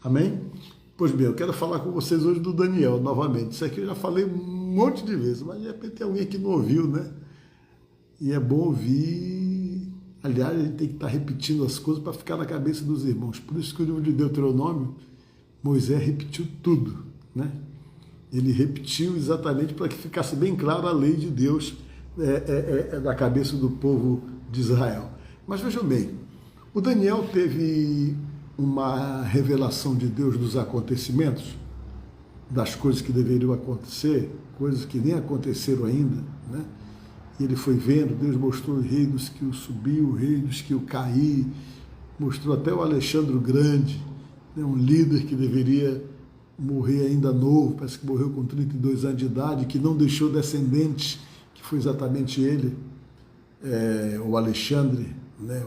Amém? Pois bem, eu quero falar com vocês hoje do Daniel, novamente. Isso aqui eu já falei um monte de vezes, mas de repente tem alguém que não ouviu, né? E é bom ouvir. Aliás, a gente tem que estar repetindo as coisas para ficar na cabeça dos irmãos. Por isso que o livro de Deuteronômio, Moisés repetiu tudo, né? Ele repetiu exatamente para que ficasse bem clara a lei de Deus na cabeça do povo de Israel. Mas vejam bem, o Daniel teve uma revelação de Deus dos acontecimentos, das coisas que deveriam acontecer, coisas que nem aconteceram ainda, né? E ele foi vendo, Deus mostrou reinos que o subiu, reinos que o caí, mostrou até o Alexandre o Grande, né? Um líder que deveria morrer ainda novo, parece que morreu com 32 anos de idade, que não deixou descendentes, que foi exatamente ele, o Alexandre, né?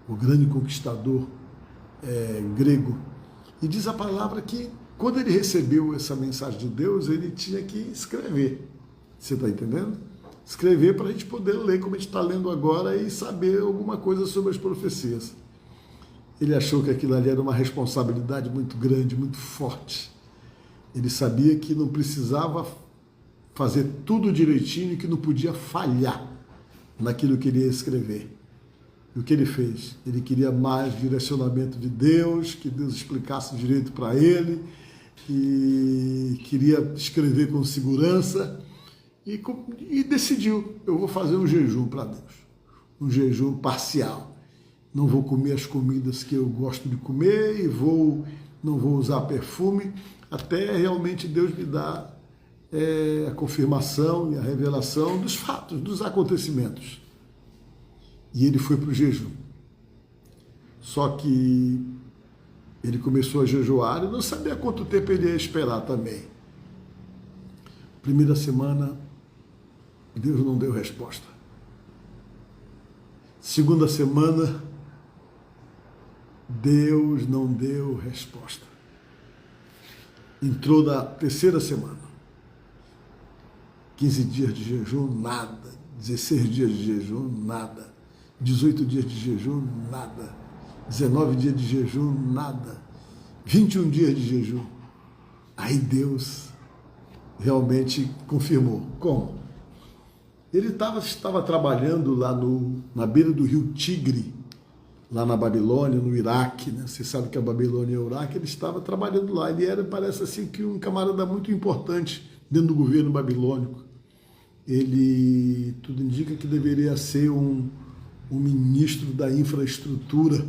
O grande conquistador grego. E diz a palavra que quando ele recebeu essa mensagem de Deus, ele tinha que escrever. Você está entendendo? Escrever para a gente poder ler como a gente está lendo agora e saber alguma coisa sobre as profecias. Ele achou que aquilo ali era uma responsabilidade muito grande, muito forte. Ele sabia que não precisava fazer tudo direitinho e que não podia falhar naquilo que ele ia escrever. E o que ele fez? Ele queria mais direcionamento de Deus, que Deus explicasse direito para ele, e queria escrever com segurança, e decidiu, eu vou fazer um jejum para Deus, um jejum parcial. Não vou comer as comidas que eu gosto de comer e não vou usar perfume, até realmente Deus me dar a confirmação e a revelação dos fatos, dos acontecimentos. E ele foi para o jejum. Só que ele começou a jejuar e não sabia quanto tempo ele ia esperar também. Primeira semana, Deus não deu resposta. Segunda semana, Deus não deu resposta. Entrou na terceira semana. 15 dias de jejum, nada. 16 dias de jejum, nada. 18 dias de jejum, nada. 19 dias de jejum, nada. 21 dias de jejum. Aí Deus realmente confirmou. Como? Ele estava trabalhando lá na beira do rio Tigre, lá na Babilônia, no Iraque, né? Você sabe que a Babilônia é o Iraque, ele estava trabalhando lá. Ele era, parece assim, que um camarada muito importante dentro do governo babilônico. Ele, tudo indica que deveria ser um ministro da infraestrutura,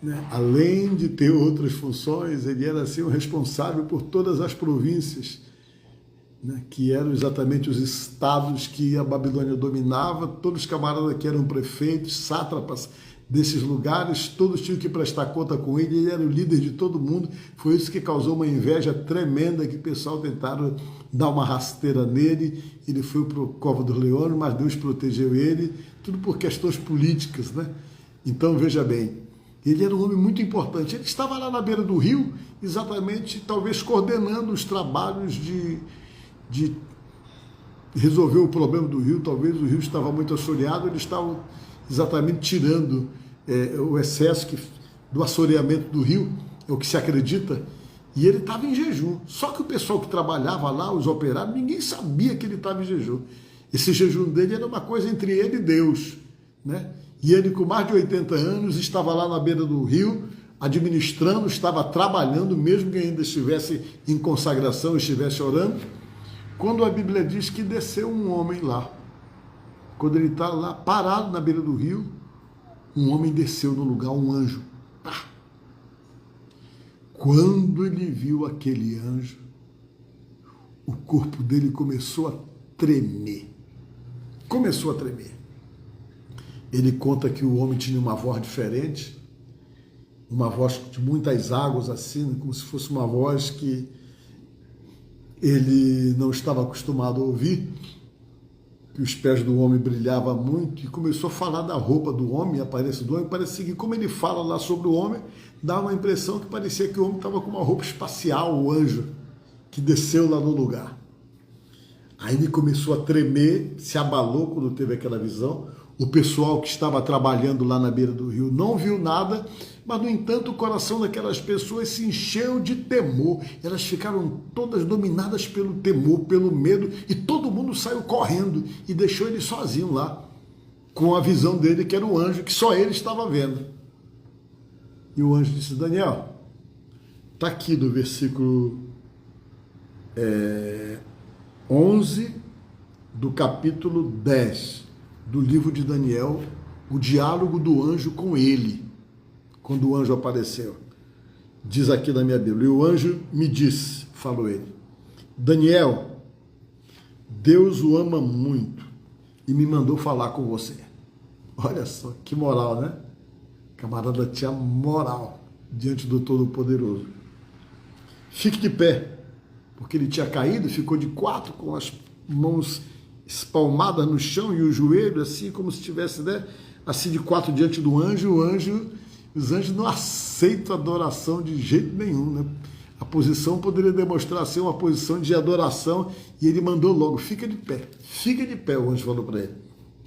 né? Além de ter outras funções, ele era assim o responsável por todas as províncias, né? Que eram exatamente os estados que a Babilônia dominava. Todos os camaradas que eram prefeitos, sátrapas desses lugares, todos tinham que prestar conta com ele. Ele era o líder de todo mundo. Foi isso que causou uma inveja tremenda, que o pessoal tentaram dar uma rasteira nele. Ele foi para o Cova dos Leões, mas Deus protegeu ele, tudo por questões políticas, né? Então, veja bem, ele era um homem muito importante. Ele estava lá na beira do rio, exatamente, talvez coordenando os trabalhos de resolver o problema do rio. Talvez o rio estava muito assoreado, eles estavam exatamente tirando o excesso do assoreamento do rio, é o que se acredita, e ele estava em jejum. Só que o pessoal que trabalhava lá, os operários, ninguém sabia que ele estava em jejum. Esse jejum dele era uma coisa entre ele e Deus, né? E ele, com mais de 80 anos, estava lá na beira do rio, administrando, estava trabalhando, mesmo que ainda estivesse em consagração, estivesse orando, quando a Bíblia diz que desceu um homem lá. Quando ele está lá parado na beira do rio, um homem desceu no lugar, um anjo. Pá! Quando ele viu aquele anjo, o corpo dele começou a tremer. Começou a tremer. Ele conta que o homem tinha uma voz diferente, uma voz de muitas águas, assim, como se fosse uma voz que ele não estava acostumado a ouvir, que os pés do homem brilhavam muito, e começou a falar da roupa do homem, a aparência do homem. Parecia que, como ele fala lá sobre o homem, dá uma impressão que parecia que o homem estava com uma roupa espacial, o anjo que desceu lá no lugar. Aí ele começou a tremer, se abalou quando teve aquela visão. O pessoal que estava trabalhando lá na beira do rio não viu nada, mas, no entanto, o coração daquelas pessoas se encheu de temor. Elas ficaram todas dominadas pelo temor, pelo medo, e todo mundo saiu correndo e deixou ele sozinho lá, com a visão dele, que era um anjo, que só ele estava vendo. E o anjo disse: Daniel, está aqui do versículo 11 do capítulo 10 do livro de Daniel, o diálogo do anjo com ele, quando o anjo apareceu. Diz aqui na minha Bíblia: e o anjo me disse, falou ele, Daniel, Deus o ama muito e me mandou falar com você. Olha só, que moral, né? Camarada tinha moral diante do Todo-Poderoso. Fique de pé, porque ele tinha caído, ficou de quatro, com as mãos espalmadas no chão e o joelho assim, como se estivesse, né, assim de quatro diante do anjo. Os anjos não aceitam adoração de jeito nenhum, né? A posição poderia demonstrar ser uma posição de adoração, e ele mandou logo: fica de pé, o anjo falou para ele.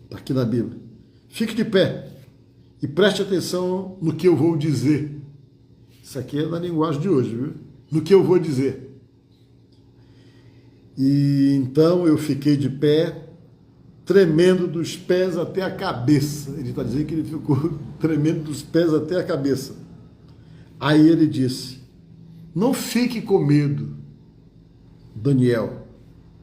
Está aqui na Bíblia. Fique de pé e preste atenção no que eu vou dizer. Isso aqui é na linguagem de hoje, viu? No que eu vou dizer. E então eu fiquei de pé, tremendo dos pés até a cabeça. Ele está dizendo que ele ficou tremendo dos pés até a cabeça. Aí ele disse: não fique com medo, Daniel,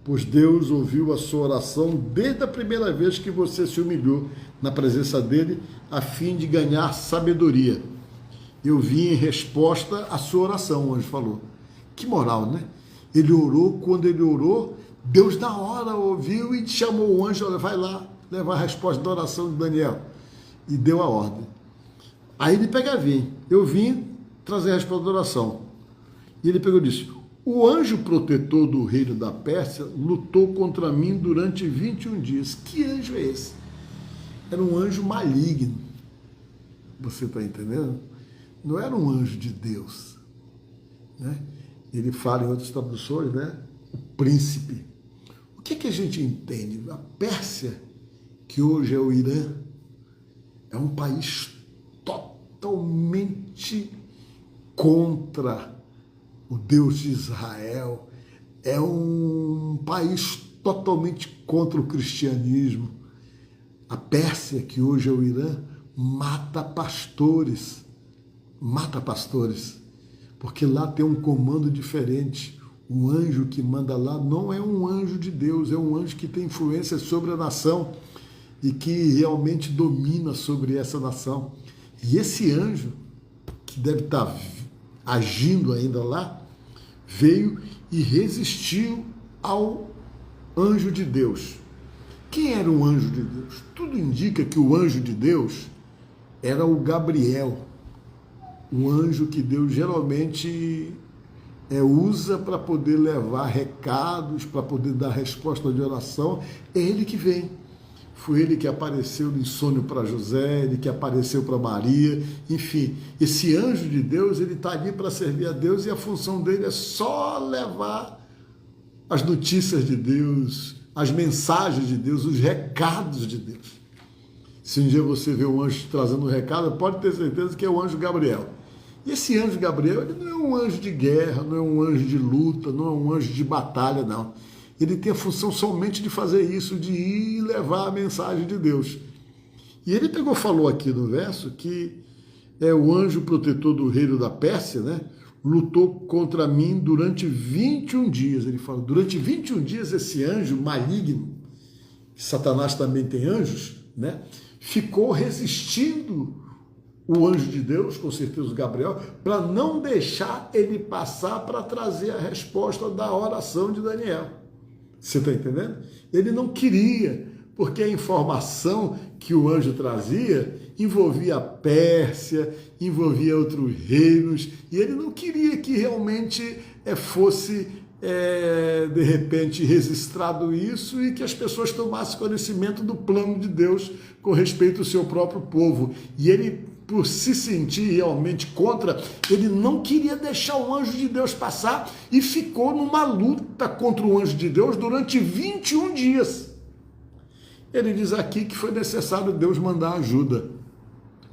pois Deus ouviu a sua oração desde a primeira vez que você se humilhou na presença dele, a fim de ganhar sabedoria. Eu vim em resposta à sua oração, o anjo falou. Que moral, né? Ele orou, quando ele orou, Deus na hora ouviu e chamou o anjo: olha, vai lá levar a resposta da oração de Daniel. E deu a ordem. Aí ele vim. Eu vim trazer a resposta da oração. E ele pegou e disse: o anjo protetor do reino da Pérsia lutou contra mim durante 21 dias. Que anjo é esse? Era um anjo maligno. Você está entendendo? Não era um anjo de Deus, né? Ele fala em outras traduções, né? O príncipe. O que a gente entende? A Pérsia, que hoje é o Irã, é um país totalmente contra o Deus de Israel. É um país totalmente contra o cristianismo. A Pérsia, que hoje é o Irã, mata pastores, porque lá tem um comando diferente. O anjo que manda lá não é um anjo de Deus, é um anjo que tem influência sobre a nação e que realmente domina sobre essa nação. E esse anjo, que deve estar agindo ainda lá, veio e resistiu ao anjo de Deus. Quem era o anjo de Deus? Tudo indica que o anjo de Deus era o Gabriel, o anjo que Deus geralmente usa para poder levar recados, para poder dar resposta de oração. É ele que vem. Foi ele que apareceu em sonho para José, ele que apareceu para Maria. Enfim, esse anjo de Deus, ele está ali para servir a Deus, e a função dele é só levar as notícias de Deus, as mensagens de Deus, os recados de Deus. Se um dia você vê um anjo trazendo um recado, pode ter certeza que é o anjo Gabriel. E esse anjo Gabriel, ele não é um anjo de guerra, não é um anjo de luta, não é um anjo de batalha, não. Ele tem a função somente de fazer isso, de ir levar a mensagem de Deus. E ele falou aqui no verso que é o anjo protetor do reino da Pérsia, né? Lutou contra mim durante 21 dias. Ele fala, durante 21 dias esse anjo maligno, Satanás também tem anjos, né? Ficou resistindo o anjo de Deus, com certeza o Gabriel, para não deixar ele passar para trazer a resposta da oração de Daniel. Você está entendendo? Ele não queria, porque a informação que o anjo trazia envolvia a Pérsia, envolvia outros reinos, e ele não queria que realmente fosse, de repente, registrado isso e que as pessoas tomassem conhecimento do plano de Deus com respeito ao seu próprio povo. E ele, por se sentir realmente contra, ele não queria deixar o anjo de Deus passar e ficou numa luta contra o anjo de Deus durante 21 dias. Ele diz aqui que foi necessário Deus mandar ajuda.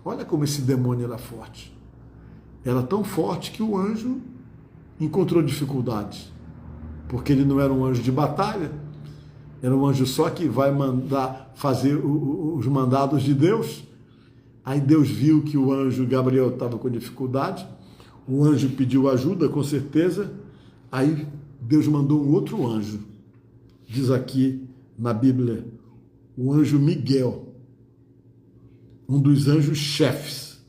Olha como esse demônio era forte. Era tão forte que o anjo encontrou dificuldades, porque ele não era um anjo de batalha, era um anjo só que vai mandar fazer os mandados de Deus. Aí Deus viu que o anjo Gabriel estava com dificuldade, o anjo pediu ajuda, com certeza, aí Deus mandou um outro anjo, diz aqui na Bíblia, o anjo Miguel, um dos anjos chefes,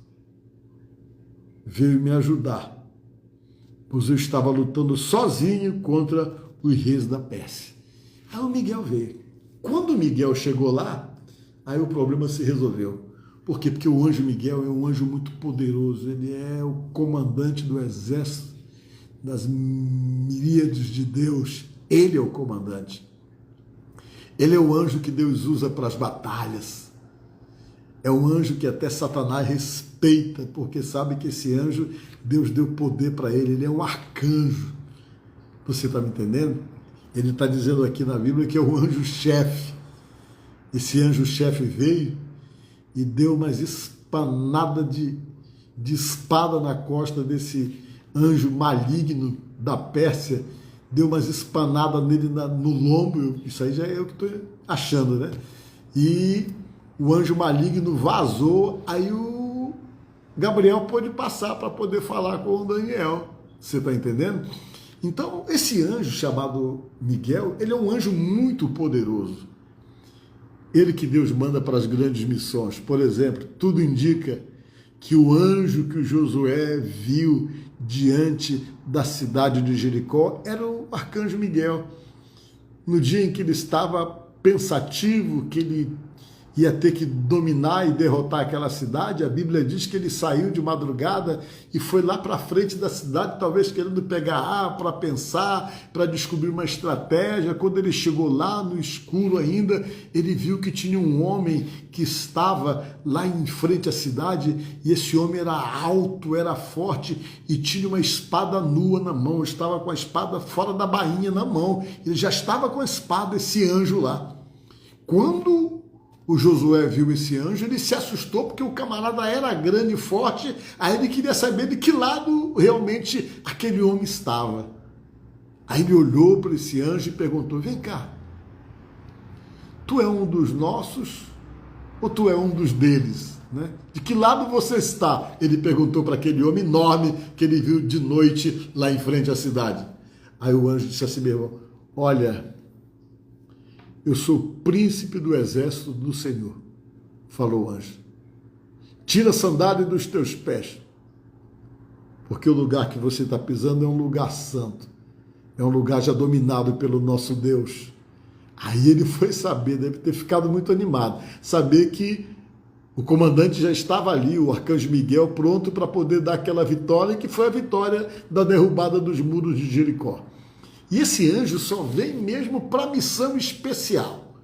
veio me ajudar, pois eu estava lutando sozinho contra os reis da Pérsia. Aí o Miguel veio. Quando o Miguel chegou lá, aí o problema se resolveu. Por quê? Porque o anjo Miguel é um anjo muito poderoso, ele é o comandante do exército, das miríades de Deus, ele é o comandante. Ele é o anjo que Deus usa para as batalhas. É um anjo que até Satanás respeita, porque sabe que esse anjo, Deus deu poder para ele é um arcanjo. Você está me entendendo? Ele está dizendo aqui na Bíblia que é o anjo-chefe. Esse anjo-chefe veio e deu umas espanadas de espada na costa desse anjo maligno da Pérsia, deu umas espanadas nele no lombo, isso aí já é eu que estou achando, né? E o anjo maligno vazou, aí o Gabriel pôde passar para poder falar com o Daniel, você está entendendo? Então, esse anjo chamado Miguel, ele é um anjo muito poderoso. Ele que Deus manda para as grandes missões. Por exemplo, tudo indica que o anjo que o Josué viu diante da cidade de Jericó era o arcanjo Miguel. No dia em que ele estava pensativo, que ele ia ter que dominar e derrotar aquela cidade, a Bíblia diz que ele saiu de madrugada e foi lá para frente da cidade, talvez querendo pegar ar para pensar, para descobrir uma estratégia. Quando ele chegou lá no escuro ainda, ele viu que tinha um homem que estava lá em frente à cidade, e esse homem era alto, era forte e tinha uma espada nua na mão, estava com a espada fora da bainha na mão, ele já estava com a espada, esse anjo lá. Quando o Josué viu esse anjo, ele se assustou porque o camarada era grande e forte, aí ele queria saber de que lado realmente aquele homem estava. Aí ele olhou para esse anjo e perguntou, vem cá, tu é um dos nossos ou tu é um dos deles? Né? De que lado você está? Ele perguntou para aquele homem enorme que ele viu de noite lá em frente à cidade. Aí o anjo disse assim mesmo, olha, eu sou príncipe do exército do Senhor, falou o anjo. Tira a sandália dos teus pés, porque o lugar que você está pisando é um lugar santo, é um lugar já dominado pelo nosso Deus. Aí ele foi saber, deve ter ficado muito animado, saber que o comandante já estava ali, o arcanjo Miguel, pronto para poder dar aquela vitória, que foi a vitória da derrubada dos muros de Jericó. E esse anjo só vem mesmo para missão especial,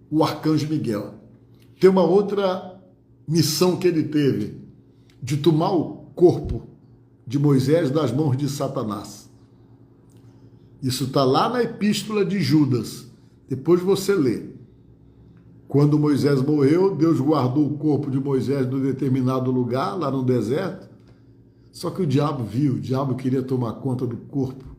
o arcanjo Miguel. Tem uma outra missão que ele teve, de tomar o corpo de Moisés das mãos de Satanás. Isso está lá na epístola de Judas, depois você lê. Quando Moisés morreu, Deus guardou o corpo de Moisés num determinado lugar, lá no deserto, só que o diabo viu, o diabo queria tomar conta do corpo,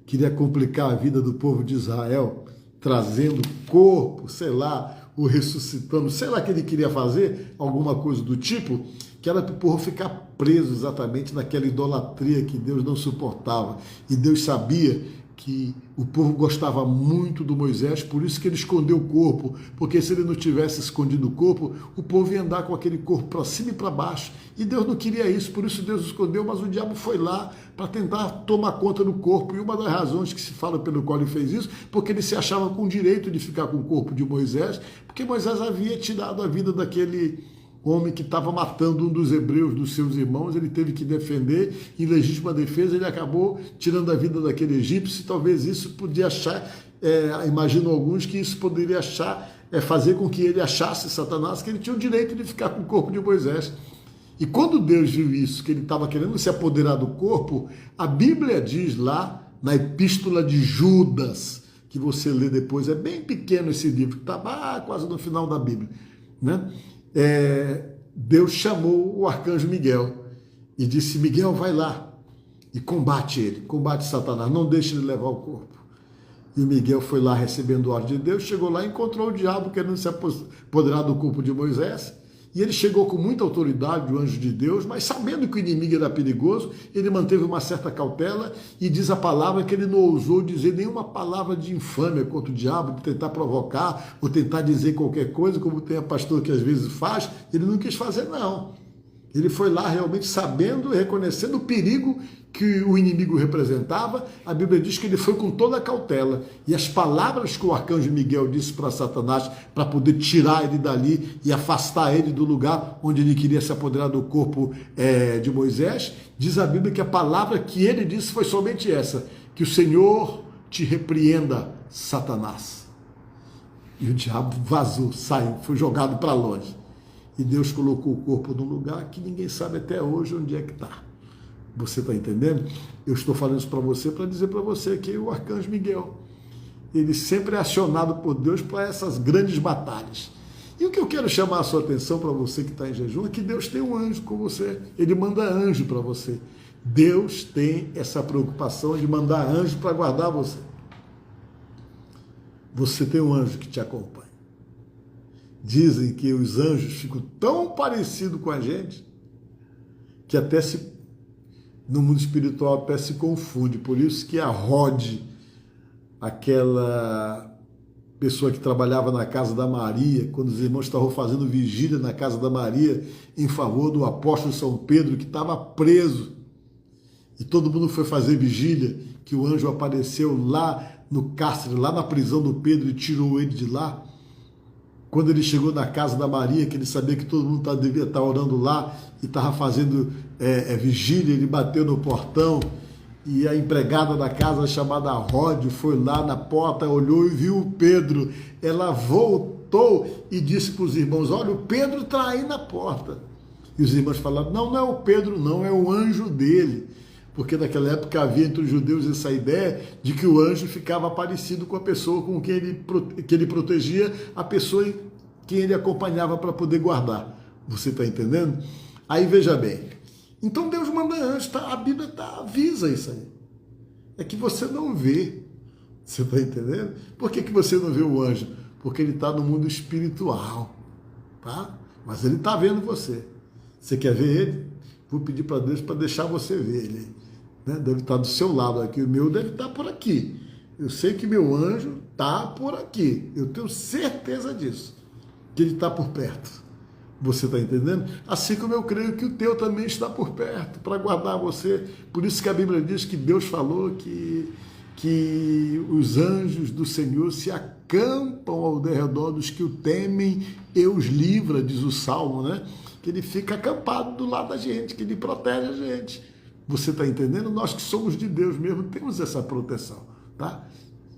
queria complicar a vida do povo de Israel, trazendo corpo, sei lá, o ressuscitando, sei lá que ele queria fazer, alguma coisa do tipo, que era para o povo ficar preso exatamente naquela idolatria que Deus não suportava. E Deus sabia que o povo gostava muito do Moisés, por isso que ele escondeu o corpo, porque se ele não tivesse escondido o corpo, o povo ia andar com aquele corpo para cima e para baixo, e Deus não queria isso, por isso Deus escondeu, mas o diabo foi lá para tentar tomar conta do corpo, e uma das razões que se fala pelo qual ele fez isso, porque ele se achava com o direito de ficar com o corpo de Moisés, porque Moisés havia tirado a vida daquele homem que estava matando um dos hebreus, dos seus irmãos, ele teve que defender, em legítima defesa ele acabou tirando a vida daquele egípcio, e talvez isso podia achar, imagino alguns que isso poderia fazer com que ele achasse, Satanás, que ele tinha o direito de ficar com o corpo de Moisés. E quando Deus viu isso, que ele estava querendo se apoderar do corpo, a Bíblia diz lá, na epístola de Judas, que você lê depois, é bem pequeno esse livro, que está quase no final da Bíblia, né? Deus chamou o arcanjo Miguel e disse: Miguel, vai lá e combate ele, combate Satanás, não deixe ele levar o corpo. E o Miguel foi lá recebendo ordem de Deus, chegou lá e encontrou o diabo querendo se apoderar do corpo de Moisés. E ele chegou com muita autoridade, o anjo de Deus, mas sabendo que o inimigo era perigoso, ele manteve uma certa cautela e diz a palavra que ele não ousou dizer nenhuma palavra de infâmia contra o diabo, de tentar provocar ou tentar dizer qualquer coisa, como tem a pastor que às vezes faz. Ele não quis fazer, não. Ele foi lá realmente sabendo e reconhecendo o perigo que o inimigo representava. A Bíblia diz que ele foi com toda a cautela. E as palavras que o arcanjo Miguel disse para Satanás, para poder tirar ele dali e afastar ele do lugar onde ele queria se apoderar do corpo de Moisés, diz a Bíblia que a palavra que ele disse foi somente essa: que o Senhor te repreenda, Satanás. E o diabo vazou, saiu, foi jogado para longe. E Deus colocou o corpo num lugar que ninguém sabe até hoje onde é que está. Você está entendendo? Eu estou falando isso para você, para dizer para você que o arcanjo Miguel, ele sempre é acionado por Deus para essas grandes batalhas. E o que eu quero chamar a sua atenção para você que está em jejum é que Deus tem um anjo com você. Ele manda anjo para você. Deus tem essa preocupação de mandar anjo para guardar você. Você tem um anjo que te acompanha. Dizem que os anjos ficam tão parecidos com a gente que até no mundo espiritual até se confunde. Por isso que a Rod, aquela pessoa que trabalhava na casa da Maria, quando os irmãos estavam fazendo vigília na casa da Maria em favor do apóstolo São Pedro, que estava preso, e todo mundo foi fazer vigília, que o anjo apareceu lá no cárcere, lá na prisão do Pedro, e tirou ele de lá. Quando ele chegou na casa da Maria, que ele sabia que todo mundo devia estar orando lá e estava fazendo vigília, ele bateu no portão e a empregada da casa, chamada Rod, foi lá na porta, olhou e viu o Pedro. Ela voltou e disse para os irmãos: olha, o Pedro está aí na porta. E os irmãos falaram: não, não é o Pedro, não, é o anjo dele. Porque naquela época havia entre os judeus essa ideia de que o anjo ficava parecido com a pessoa com quem ele protegia, a pessoa quem ele acompanhava para poder guardar. Você está entendendo? Aí veja bem. Então Deus manda anjo, tá? A Bíblia avisa isso aí. É que você não vê. Você está entendendo? Por que você não vê o anjo? Porque ele está no mundo espiritual. Tá? Mas ele está vendo você. Você quer ver ele? Vou pedir para Deus para deixar você ver ele. Né? Deve estar do seu lado aqui. O meu deve estar por aqui. Eu sei que meu anjo está por aqui. Eu tenho certeza disso. Que ele está por perto. Você está entendendo? Assim como eu creio que o teu também está por perto, para guardar você. Por isso que a Bíblia diz que Deus falou que os anjos do Senhor se acampam ao derredor dos que o temem e os livra, diz o Salmo, né? Que ele fica acampado do lado da gente, que ele protege a gente. Você está entendendo? Nós que somos de Deus mesmo temos essa proteção, tá?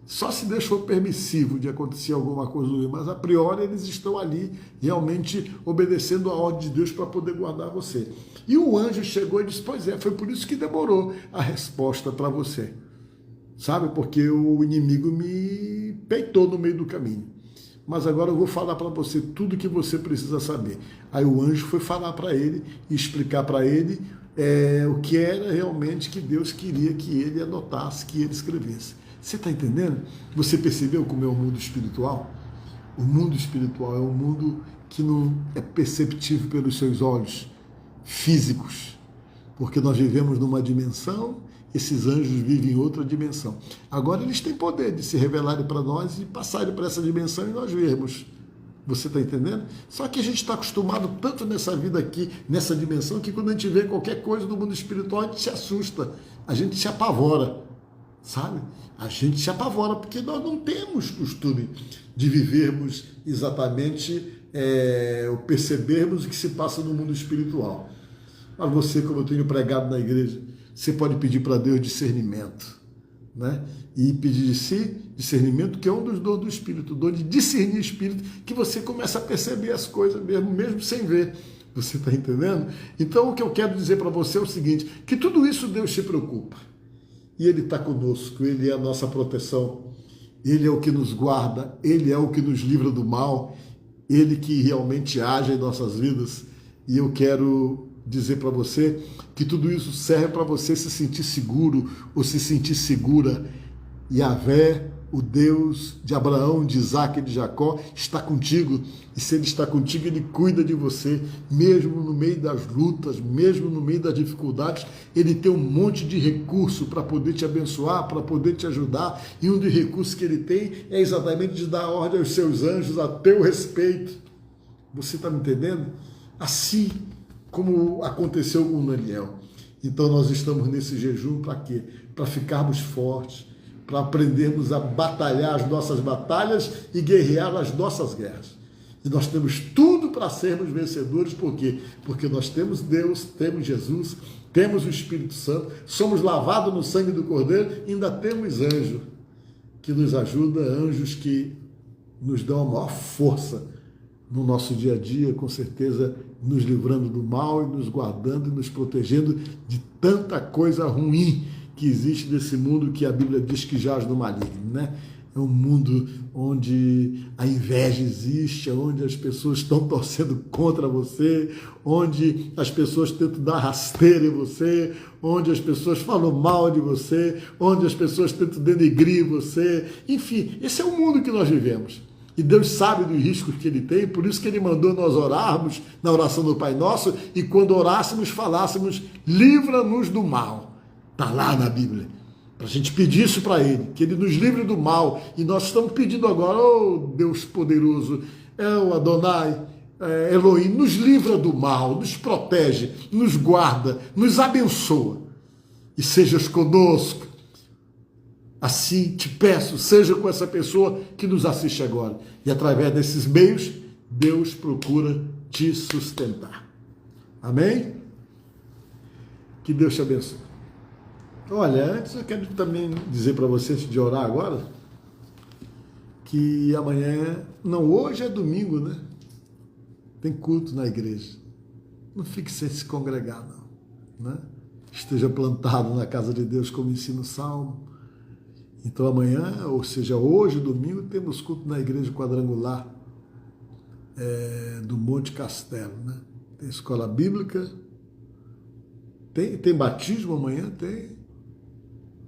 Só se Deus for permissivo de acontecer alguma coisa ruim, mas a priori eles estão ali realmente obedecendo a ordem de Deus para poder guardar você. E o anjo chegou e disse: pois é, foi por isso que demorou a resposta para você. Sabe? Porque o inimigo me peitou no meio do caminho. Mas agora eu vou falar para você tudo que você precisa saber. Aí o anjo foi falar para ele e explicar para ele o que era realmente que Deus queria que ele anotasse, que ele escrevesse. Você está entendendo? Você percebeu como é o mundo espiritual? O mundo espiritual é um mundo que não é perceptível pelos seus olhos físicos, porque nós vivemos numa dimensão, esses anjos vivem em outra dimensão. Agora eles têm poder de se revelarem para nós e passarem para essa dimensão e nós vermos. Você está entendendo? Só que a gente está acostumado tanto nessa vida aqui, nessa dimensão, que quando a gente vê qualquer coisa do mundo espiritual, a gente se assusta, a gente se apavora, sabe? A gente se apavora, porque nós não temos costume de vivermos exatamente, ou percebermos o que se passa no mundo espiritual. Mas você, como eu tenho pregado na igreja, você pode pedir para Deus discernimento, né? E pedir de si discernimento, que é um dos dons do Espírito, o dom de discernir o Espírito, que você começa a perceber as coisas mesmo sem ver. Você está entendendo? Então o que eu quero dizer para você é o seguinte, que tudo isso Deus se preocupa. E Ele está conosco, Ele é a nossa proteção. Ele é o que nos guarda, Ele é o que nos livra do mal, Ele que realmente age em nossas vidas. E eu quero dizer para você que tudo isso serve para você se sentir seguro ou se sentir segura. Yahvé, o Deus de Abraão, de Isaac e de Jacó, está contigo. E se Ele está contigo, Ele cuida de você, mesmo no meio das lutas, mesmo no meio das dificuldades. Ele tem um monte de recurso para poder te abençoar, para poder te ajudar. E um dos recursos que Ele tem é exatamente de dar ordem aos seus anjos a teu respeito. Você está me entendendo? Assim como aconteceu com Daniel. Então nós estamos nesse jejum para quê? Para ficarmos fortes, para aprendermos a batalhar as nossas batalhas e guerrear as nossas guerras. E nós temos tudo para sermos vencedores, por quê? Porque nós temos Deus, temos Jesus, temos o Espírito Santo, somos lavados no sangue do Cordeiro e ainda temos anjo que nos ajuda, anjos que nos dão a maior força no nosso dia a dia, com certeza nos livrando do mal e nos guardando e nos protegendo de tanta coisa ruim que existe nesse mundo que a Bíblia diz que jaz no maligno, né? É um mundo onde a inveja existe, onde as pessoas estão torcendo contra você, onde as pessoas tentam dar rasteira em você, onde as pessoas falam mal de você, onde as pessoas tentam denegrir você. Enfim, esse é o mundo que nós vivemos. E Deus sabe dos riscos que Ele tem, por isso que Ele mandou nós orarmos na oração do Pai Nosso e quando orássemos, falássemos, livra-nos do mal. Está lá na Bíblia, para a gente pedir isso para Ele, que Ele nos livre do mal. E nós estamos pedindo agora, oh Deus poderoso, o Adonai, Elohim, nos livra do mal, nos protege, nos guarda, nos abençoa. E sejas conosco. Assim te peço, seja com essa pessoa que nos assiste agora. E através desses meios, Deus procura te sustentar. Amém? Que Deus te abençoe. Olha, antes eu quero também dizer para você, antes de orar agora, que amanhã, não, hoje é domingo, né? Tem culto na igreja. Não fique sem se congregar, não. Né? Esteja plantado na casa de Deus, como ensina o Salmo. Então amanhã, ou seja, hoje, domingo, temos culto na igreja quadrangular do Monte Castelo, né? Tem escola bíblica, tem batismo amanhã, tem.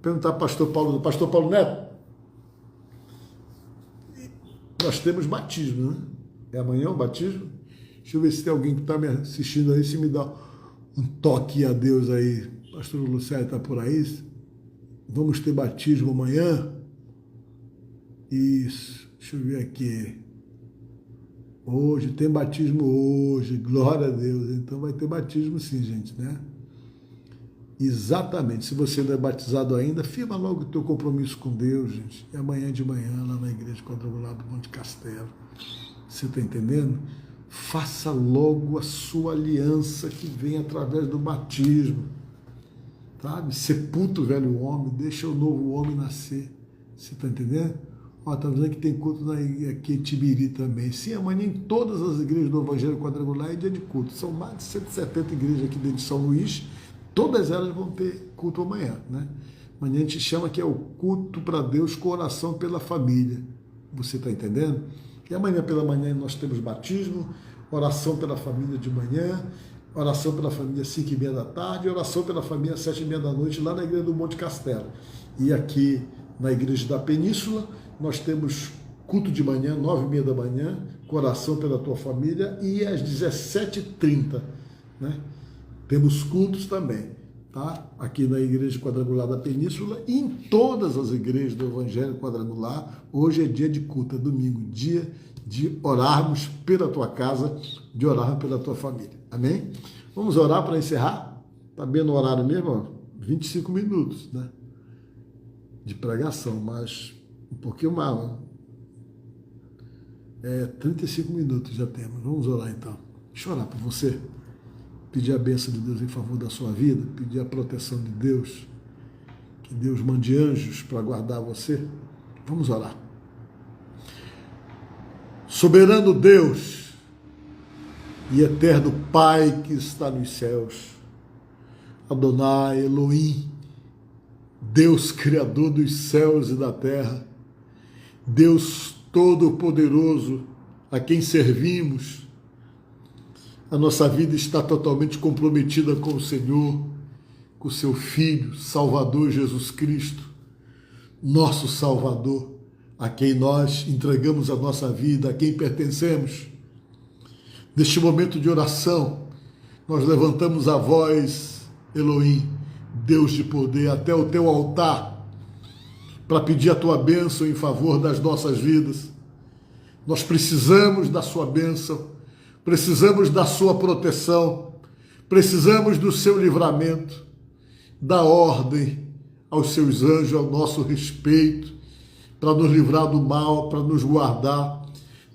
Perguntar para o pastor Paulo Neto. Nós temos batismo, né? É amanhã o batismo? Deixa eu ver se tem alguém que está me assistindo aí, se me dá um toque a Deus aí. Pastor Luciano está por aí? Vamos ter batismo amanhã? Isso, deixa eu ver aqui. Hoje, tem batismo hoje, glória a Deus. Então vai ter batismo sim, gente, né? Exatamente, se você não é batizado ainda, firma logo o teu compromisso com Deus, gente. É amanhã de manhã, lá na igreja quadrangular do Monte Castelo. Você está entendendo? Faça logo a sua aliança que vem através do batismo. Sabe? Sepulta o velho homem, deixa o novo homem nascer. Você está entendendo? Ó, tá dizendo que tem culto aqui em Tibiri também. Sim, amanhã em todas as igrejas do Evangelho Quadrangular é dia de culto. São mais de 170 igrejas aqui dentro de São Luís. Todas elas vão ter culto amanhã, né? Amanhã a gente chama que é o culto para Deus com oração pela família. Você está entendendo? E amanhã pela manhã nós temos batismo, oração pela família de manhã, oração pela família às 5h30 da tarde, oração pela família às 7h30 da noite, lá na igreja do Monte Castelo. E aqui na igreja da Península, nós temos culto de manhã, 9h30 da manhã, com oração pela tua família, e às 17h30, né? Temos cultos também, tá? Aqui na Igreja Quadrangular da Península e em todas as igrejas do Evangelho Quadrangular. Hoje é dia de culto, é domingo, dia de orarmos pela tua casa, de orarmos pela tua família. Amém? Vamos orar para encerrar? Está bem no horário mesmo, ó, 25 minutos, né? De pregação, mas um pouquinho mais. 35 minutos já temos. Vamos orar então. Deixa eu orar por você. Pedir a bênção de Deus em favor da sua vida, pedir a proteção de Deus, que Deus mande anjos para guardar você. Vamos orar. Soberano Deus e eterno Pai que está nos céus, Adonai, Elohim, Deus Criador dos céus e da terra, Deus Todo-Poderoso, a quem servimos, a nossa vida está totalmente comprometida com o Senhor, com o seu Filho, Salvador Jesus Cristo, nosso Salvador, a quem nós entregamos a nossa vida, a quem pertencemos. Neste momento de oração, nós levantamos a voz, Elohim, Deus de poder, até o teu altar, para pedir a tua bênção em favor das nossas vidas. Nós precisamos da sua bênção, precisamos da sua proteção, precisamos do seu livramento, da ordem aos seus anjos ao nosso respeito, para nos livrar do mal, para nos guardar.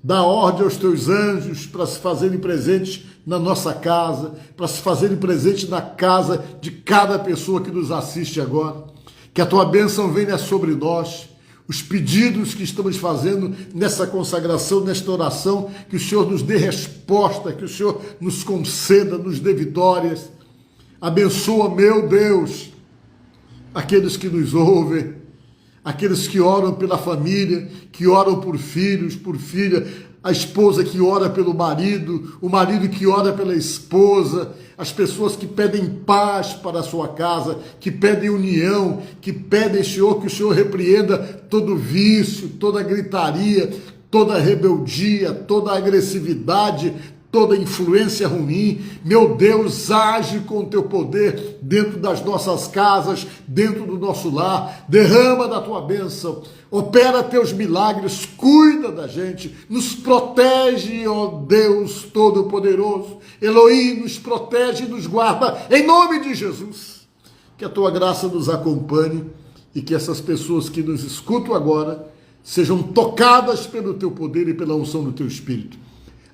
Dá ordem aos teus anjos para se fazerem presentes na nossa casa, para se fazerem presentes na casa de cada pessoa que nos assiste agora. Que a tua bênção venha sobre nós. Os pedidos que estamos fazendo nessa consagração, nesta oração, que o Senhor nos dê resposta, que o Senhor nos conceda, nos dê vitórias. Abençoa, meu Deus, aqueles que nos ouvem, aqueles que oram pela família, que oram por filhos, por filha, a esposa que ora pelo marido, o marido que ora pela esposa, as pessoas que pedem paz para a sua casa, que pedem união, que pedem, Senhor, que o Senhor repreenda todo vício, toda gritaria, toda rebeldia, toda agressividade, toda influência ruim. Meu Deus, age com o teu poder dentro das nossas casas, dentro do nosso lar, derrama da tua bênção, opera teus milagres, cuida da gente, nos protege, ó Deus Todo-Poderoso. Elohim, nos protege e nos guarda, em nome de Jesus. Que a tua graça nos acompanhe e que essas pessoas que nos escutam agora sejam tocadas pelo teu poder e pela unção do teu Espírito.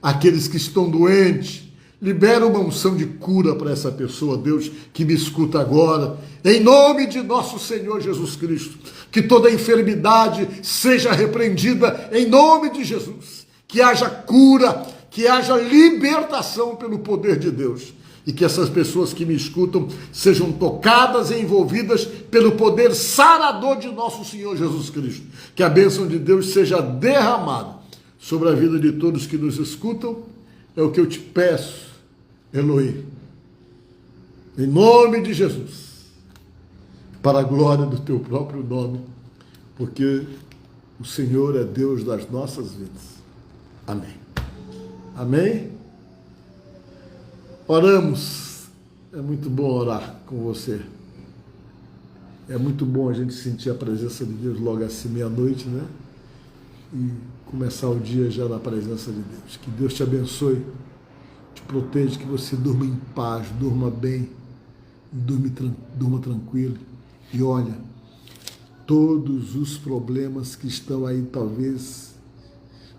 Aqueles que estão doentes, libera uma unção de cura para essa pessoa, Deus, que me escuta agora, em nome de nosso Senhor Jesus Cristo. Que toda enfermidade seja repreendida em nome de Jesus. Que haja cura, que haja libertação pelo poder de Deus. E que essas pessoas que me escutam sejam tocadas e envolvidas pelo poder sarador de nosso Senhor Jesus Cristo. Que a bênção de Deus seja derramada sobre a vida de todos que nos escutam, é o que eu te peço, Elohim, em nome de Jesus, para a glória do teu próprio nome, porque o Senhor é Deus das nossas vidas. Amém. Amém? Oramos. É muito bom orar com você. É muito bom a gente sentir a presença de Deus logo assim, meia-noite, né? E começar o dia já na presença de Deus. Que Deus te abençoe, te proteja, que você durma em paz, durma bem, durma tranquilo. E olha, todos os problemas que estão aí talvez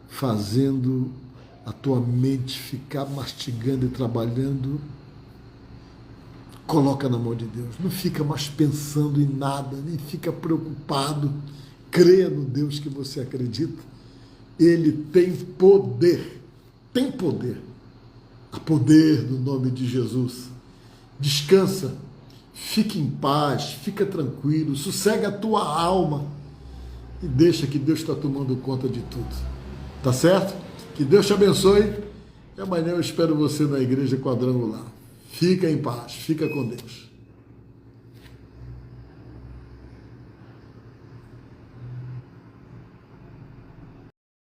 fazendo a tua mente ficar mastigando e trabalhando, coloca na mão de Deus. Não fica mais pensando em nada, nem fica preocupado. Creia no Deus que você acredita. Ele tem poder. Tem poder. Há poder no nome de Jesus. Descansa. Fique em paz. Fica tranquilo. Sossega a tua alma. E deixa que Deus está tomando conta de tudo. Tá certo? Que Deus te abençoe. E amanhã eu espero você na Igreja Quadrangular. Fica em paz. Fica com Deus.